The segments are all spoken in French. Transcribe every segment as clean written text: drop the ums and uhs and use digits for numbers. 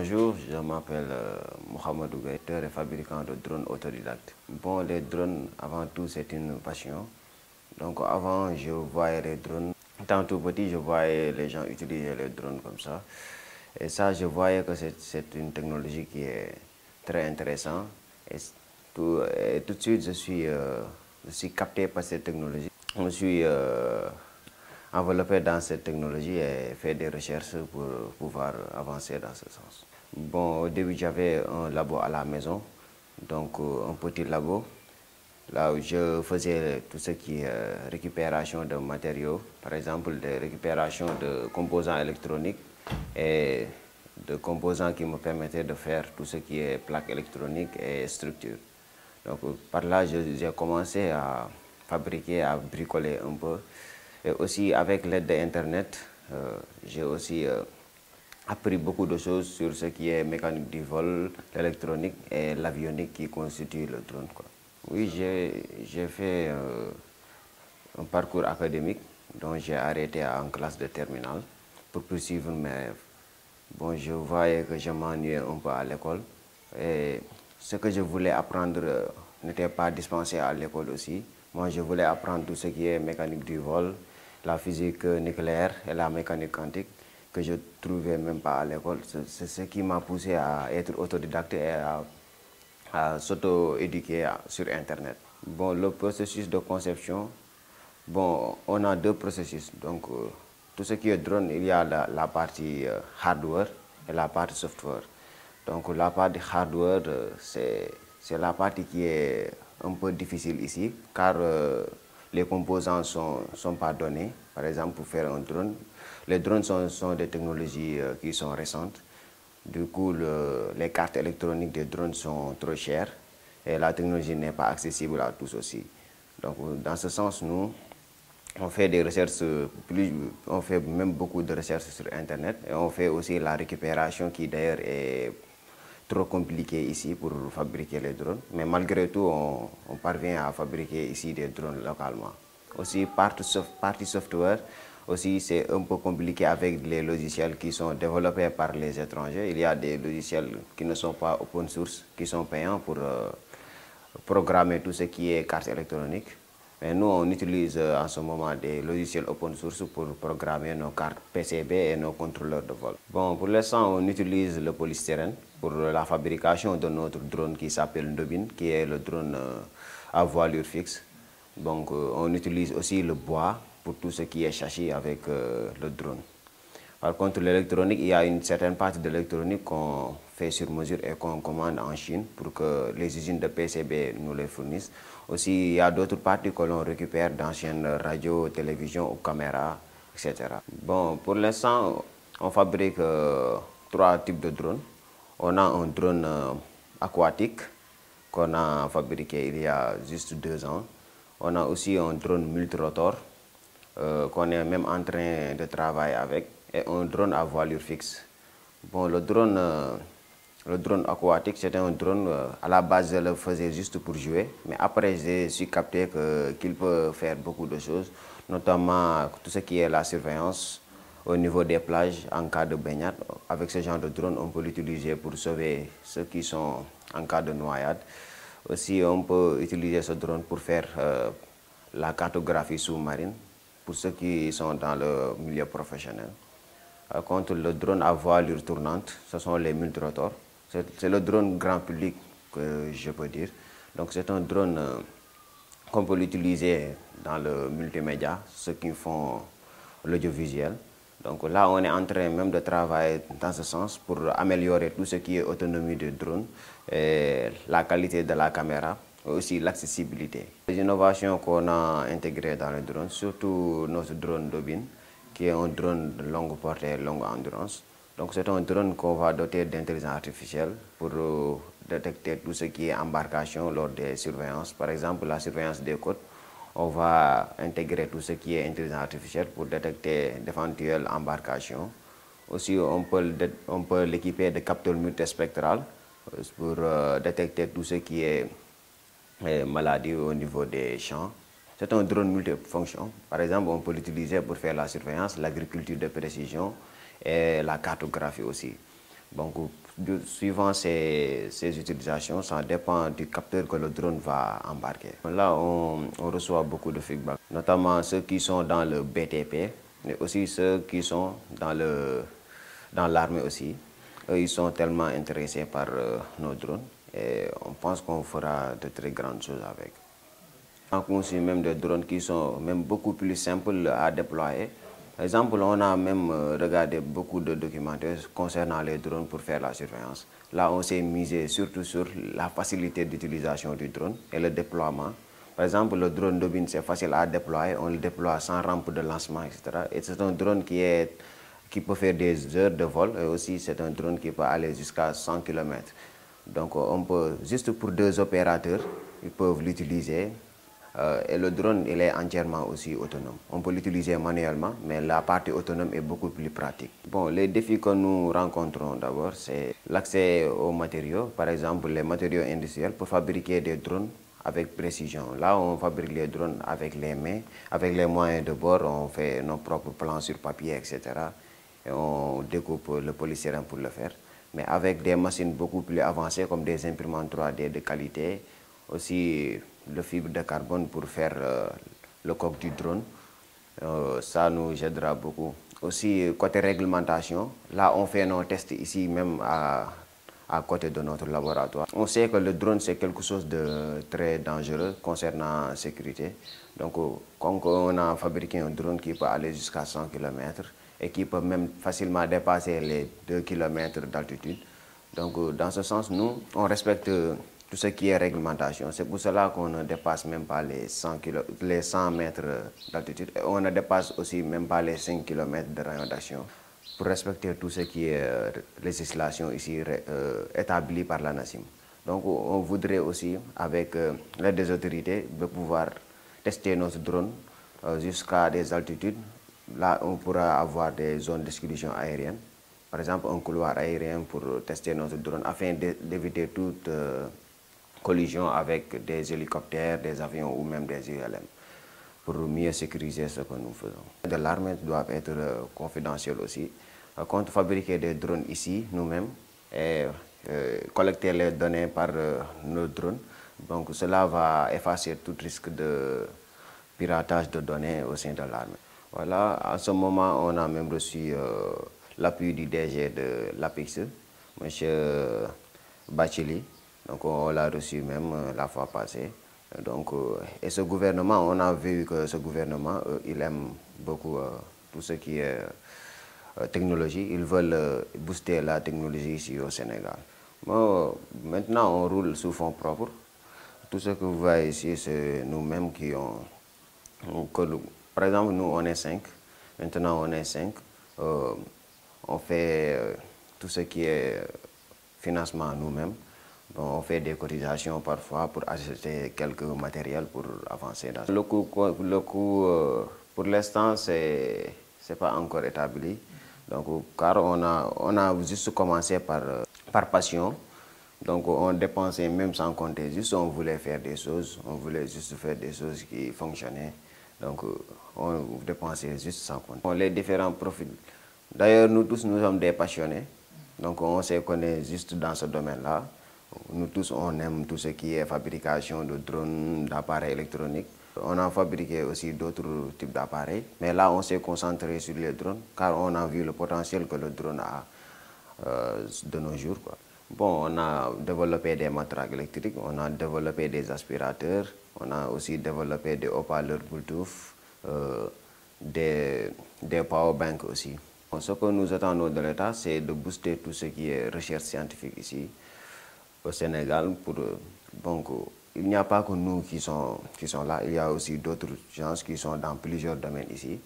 Bonjour, je m'appelle Mohamedou Gaye, et fabricant de drones autodidactes. Bon, les drones, avant tout, c'est une passion. Donc avant, je voyais les drones. Tant tout petit, je voyais les gens utiliser les drones comme ça. Et ça, je voyais que c'est une technologie qui est très intéressante. Et tout de suite, je suis capté par cette technologie. Je me suis enveloppé dans cette technologie et fait des recherches pour pouvoir avancer dans ce sens. Bon, au début, j'avais un labo à la maison, donc un petit labo, là où je faisais tout ce qui est récupération de matériaux, par exemple des récupérations de composants électroniques et de composants qui me permettaient de faire tout ce qui est plaques électroniques et structures. Donc par là, j'ai commencé à fabriquer, à bricoler un peu. Et aussi avec l'aide d'Internet, j'ai aussi appris beaucoup de choses sur ce qui est mécanique du vol, l'électronique et l'avionique qui constitue le drone, quoi. Oui, j'ai fait un parcours académique dont j'ai arrêté en classe de terminale pour poursuivre mes rêves. Bon, je voyais que je m'ennuyais un peu à l'école et ce que je voulais apprendre n'était pas dispensé à l'école aussi. Moi, je voulais apprendre tout ce qui est mécanique du vol, la physique nucléaire et la mécanique quantique que je ne trouvais même pas à l'école. C'est ce qui m'a poussé à être autodidacte et à s'auto-éduquer sur Internet. Bon, le processus de conception, bon, on a deux processus. Donc, tout ce qui est drone, il y a la partie hardware et la partie software. Donc, la partie hardware, c'est la partie qui est un peu difficile ici, car les composants ne sont pas donnés. Par exemple, pour faire un drone, les drones sont des technologies qui sont récentes. Du coup, les cartes électroniques des drones sont trop chères et la technologie n'est pas accessible à tous aussi. Donc, dans ce sens, nous, on fait des recherches, on fait même beaucoup de recherches sur Internet et on fait aussi la récupération qui d'ailleurs est trop compliquée ici pour fabriquer les drones. Mais malgré tout, on parvient à fabriquer ici des drones localement. Aussi, partie software, aussi c'est un peu compliqué avec les logiciels qui sont développés par les étrangers. Il y a des logiciels qui ne sont pas open source, qui sont payants pour programmer tout ce qui est carte électronique. Mais nous, on utilise en ce moment des logiciels open source pour programmer nos cartes PCB et nos contrôleurs de vol. Bon, pour l'instant, on utilise le polystyrène pour la fabrication de notre drone qui s'appelle Ndobin, qui est le drone à voilure fixe. Donc, on utilise aussi le bois pour tout ce qui est châssis avec le drone. Par contre, l'électronique, il y a une certaine partie de l'électronique qu'on fait sur mesure et qu'on commande en Chine pour que les usines de PCB nous les fournissent. Aussi, il y a d'autres parties que l'on récupère d'anciennes radios, télévisions ou caméras, etc. Bon, pour l'instant, on fabrique trois types de drones. On a un drone aquatique qu'on a fabriqué il y a juste 2 ans. On a aussi un drone multirotor qu'on est même en train de travailler avec et un drone à voilure fixe. Bon, le drone aquatique, c'était un drone, à la base je le faisais juste pour jouer, mais après j'ai su capter qu'il peut faire beaucoup de choses, notamment tout ce qui est la surveillance au niveau des plages en cas de baignade. Avec ce genre de drone, on peut l'utiliser pour sauver ceux qui sont en cas de noyade. Aussi, on peut utiliser ce drone pour faire la cartographie sous-marine pour ceux qui sont dans le milieu professionnel. Par contre, le drone à voilure tournante, ce sont les multirotors. C'est le drone grand public que je peux dire. Donc c'est un drone qu'on peut l'utiliser dans le multimédia, ceux qui font l'audiovisuel. Donc là, on est en train même de travailler dans ce sens pour améliorer tout ce qui est autonomie du drone, et la qualité de la caméra, et aussi l'accessibilité. Les innovations qu'on a intégrées dans le drone, surtout notre drone Ndobin, qui est un drone de longue portée et longue endurance. Donc c'est un drone qu'on va doter d'intelligence artificielle pour détecter tout ce qui est embarcation lors des surveillances. Par exemple, la surveillance des côtes, on va intégrer tout ce qui est intelligence artificielle pour détecter d'éventuelles embarcations. Aussi, on peut l'équiper de capteurs multispectrales pour détecter tout ce qui est maladie au niveau des champs. C'est un drone multifonction. Par exemple, on peut l'utiliser pour faire la surveillance, l'agriculture de précision et la cartographie aussi. Donc, suivant ses utilisations, ça dépend du capteur que le drone va embarquer. Là, on reçoit beaucoup de feedback, notamment ceux qui sont dans le BTP, mais aussi ceux qui sont dans l'armée aussi. Eux, ils sont tellement intéressés par nos drones et on pense qu'on fera de très grandes choses avec. On a conçu même des drones qui sont même beaucoup plus simples à déployer. Par exemple, on a même regardé beaucoup de documentaires concernant les drones pour faire la surveillance. Là, on s'est misé surtout sur la facilité d'utilisation du drone et le déploiement. Par exemple, le drone Dobin, c'est facile à déployer, on le déploie sans rampe de lancement, etc. Et c'est un drone qui peut faire des heures de vol et aussi c'est un drone qui peut aller jusqu'à 100 km. Donc, on peut, juste pour 2 opérateurs, ils peuvent l'utiliser. Et le drone, il est entièrement aussi autonome. On peut l'utiliser manuellement, mais la partie autonome est beaucoup plus pratique. Bon, les défis que nous rencontrons d'abord, c'est l'accès aux matériaux. Par exemple, les matériaux industriels pour fabriquer des drones avec précision. Là, on fabrique les drones avec les mains, avec les moyens de bord, on fait nos propres plans sur papier, etc. Et on découpe le polystyrène pour le faire. Mais avec des machines beaucoup plus avancées comme des imprimantes 3D de qualité, aussi le fibre de carbone pour faire le coque du drone. Ça nous aidera beaucoup. Aussi, côté réglementation, là on fait nos tests ici même à côté de notre laboratoire. On sait que le drone c'est quelque chose de très dangereux concernant la sécurité. Donc, comme on a fabriqué un drone qui peut aller jusqu'à 100 km et qui peut même facilement dépasser les 2 km d'altitude. Donc, dans ce sens, nous, on respecte tout ce qui est réglementation. C'est pour cela qu'on ne dépasse même pas les 100 mètres d'altitude. Et on ne dépasse aussi même pas les 5 km de rayon d'action pour respecter tout ce qui est législation ici établie par la NACIM. Donc on voudrait aussi, avec l'aide des autorités, de pouvoir tester notre drone jusqu'à des altitudes. Là, on pourra avoir des zones d'exclusion aérienne. Par exemple, un couloir aérien pour tester notre drone afin d'éviter toute collision avec des hélicoptères, des avions ou même des ULM pour mieux sécuriser ce que nous faisons. De l'armée doivent être confidentielles aussi. Quand fabriquer des drones ici, nous-mêmes, et collecter les données par nos drones, donc cela va effacer tout risque de piratage de données au sein de l'armée. Voilà, à ce moment, on a même reçu l'appui du DG de l'APIX, M. Bachili. Donc on l'a reçu même la fois passée. Donc, et ce gouvernement, on a vu que ce gouvernement, il aime beaucoup tout ce qui est technologie. Ils veulent booster la technologie ici au Sénégal. Bon, maintenant, on roule sous fonds propres. Tout ce que vous voyez ici, c'est nous-mêmes qui par exemple, nous, on est 5. Maintenant, on est 5. On fait tout ce qui est financement nous-mêmes. On fait des cotisations parfois pour acheter quelques matériels pour avancer. Le coût pour l'instant, c'est pas encore établi. Donc, car on a juste commencé par passion. Donc, on dépensait même sans compter. Juste, on voulait faire des choses. On voulait juste faire des choses qui fonctionnaient. Donc, on dépensait juste sans compter. Les différents profils. D'ailleurs, nous tous, nous sommes des passionnés. Donc, on se connaît juste dans ce domaine-là. Nous tous, on aime tout ce qui est fabrication de drones, d'appareils électroniques. On a fabriqué aussi d'autres types d'appareils. Mais là, on s'est concentré sur les drones, car on a vu le potentiel que le drone a de nos jours, quoi. Bon, on a développé des matraques électriques, on a développé des aspirateurs, on a aussi développé des haut-parleurs Bluetooth, des powerbanks aussi. Bon, ce que nous attendons de l'État, c'est de booster tout ce qui est recherche scientifique ici au Sénégal. Donc, il n'y a pas que nous qui sont là, il y a aussi d'autres gens qui sont dans plusieurs domaines ici.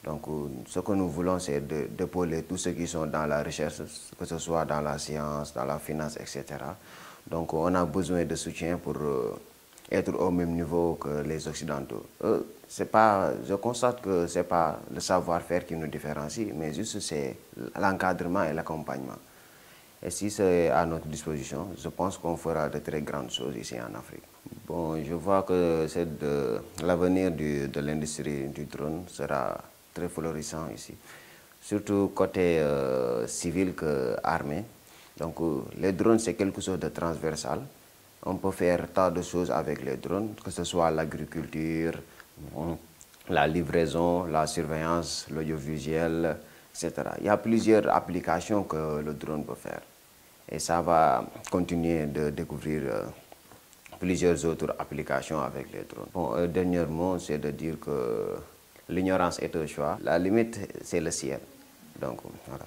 Donc, ce que nous voulons, c'est d'épauler tous ceux qui sont dans la recherche, que ce soit dans la science, dans la finance, etc. Donc, on a besoin de soutien pour être au même niveau que les Occidentaux. Je constate que ce n'est pas le savoir-faire qui nous différencie, mais juste c'est l'encadrement et l'accompagnement. Et si c'est à notre disposition, je pense qu'on fera de très grandes choses ici en Afrique. Bon, je vois que l'avenir de l'industrie du drone sera très florissant ici, surtout côté civil que armé. Donc les drones, c'est quelque chose de transversal. On peut faire tant de choses avec les drones, que ce soit l'agriculture, la livraison, la surveillance, l'audiovisuel, etc. Il y a plusieurs applications que le drone peut faire. Et ça va continuer de découvrir plusieurs autres applications avec les drones. Bon, un dernier mot, c'est de dire que l'ignorance est un choix. La limite, c'est le ciel. Donc, voilà.